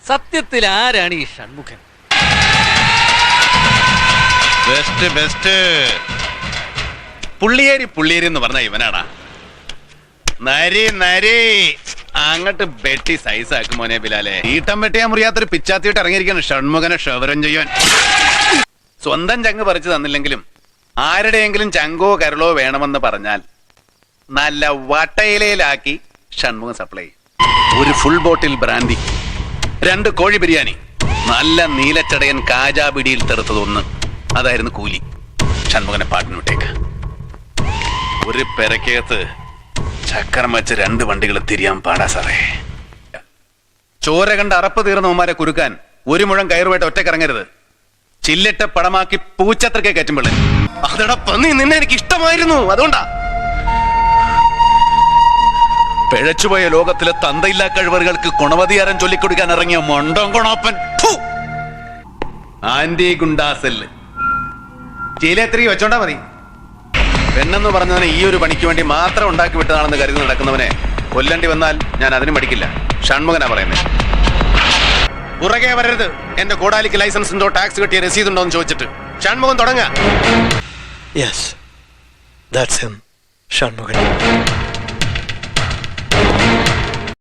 സത്യത്തിൽ ആരാണ് ഈ ഷൺമുഖൻ? ബെസ്റ്റ് പുള്ളിയേരി എന്ന് പറഞ്ഞ ഇവനാടാ. നരി അങ്ങട്ട് വെട്ടി സൈസാക്കും മോനെ ബിലാലെ. ഈട്ടം വെട്ടിയാ മുറിയാത്തൊരു പിച്ചാത്തിയിട്ട് ഇറങ്ങിയിരിക്കാണ് ഷൺമുഖനെ ക്ഷവരം ചെയ്യാൻ. സ്വന്തം ചങ്ക് പറിച്ചു തന്നില്ലെങ്കിലും ആരുടെയെങ്കിലും ചങ്കോ കരളോ വേണമെന്ന് പറഞ്ഞാൽ നല്ല വട്ടയിലയിലാക്കി ഷൺമുഖം സപ്ലൈ ചെയ്യും. ഒരു ഫുൾ ബോട്ടിൽ ബ്രാൻഡി, 2 കോഴി ബിരിയാണി, നല്ല നീലച്ചടയൻ കാജാ പിടിയിൽ തെറുത്തതൊന്ന്. അതായിരുന്നു കൂലി. ഷൺമുഖനെ പാട്ടിന് വിട്ടേക്ക്. ഒരു പെരക്കകത്ത് ചക്രം വെച്ച് 2 വണ്ടികൾ തിരിയാൻ പാടാ സാറേ. ചോര കണ്ട് അറപ്പ് തീർന്നവന്മാരെ കുരുക്കാൻ 1 മുഴം കയറുമായിട്ട് ഒറ്റക്കിറങ്ങരുത്. ചില്ലിട്ട പടമാക്കി പൂച്ചത്രക്കെ കയറ്റുമ്പോഴേ അതടാ പന്നി, നിന്നെ എനിക്ക് ഇഷ്ടമായിരുന്നു. അതുകൊണ്ടാ പിഴച്ചുപോയ ലോകത്തിലെ തന്തയില്ലാ കഴിവറുകൾക്ക് ഗുണവധികാരം ചൊല്ലിക്കൊടുക്കാൻ ഇറങ്ങിയ മൊണ്ടം കൊണോപ്പൻ. ആന്റി ഗുണ്ടാസെല്ല് ചീലേത്രി വെച്ചോണ്ടാ മതി. പെണ്ണെന്ന് പറഞ്ഞതിന് ഈ ഒരു പണിക്ക് വേണ്ടി മാത്രം ഉണ്ടാക്കി വിട്ടതാണെന്ന് കരുതി നടക്കുന്നവനെ കൊല്ലണ്ടി വന്നാൽ ഞാൻ അതിനും പഠിക്കില്ല. ഷൺമുഖനാ പറയുന്നത്. പുറകെ വരരുത്. എന്റെ കോടാലിക്ക് ലൈസൻസ് ഉണ്ടോ, ടാക്സ് കിട്ടിയ രസീതുണ്ടോ എന്ന് ചോദിച്ചിട്ട്. Shanmughan തുടങ്ങാ. Yes, that's him, Shanmughan.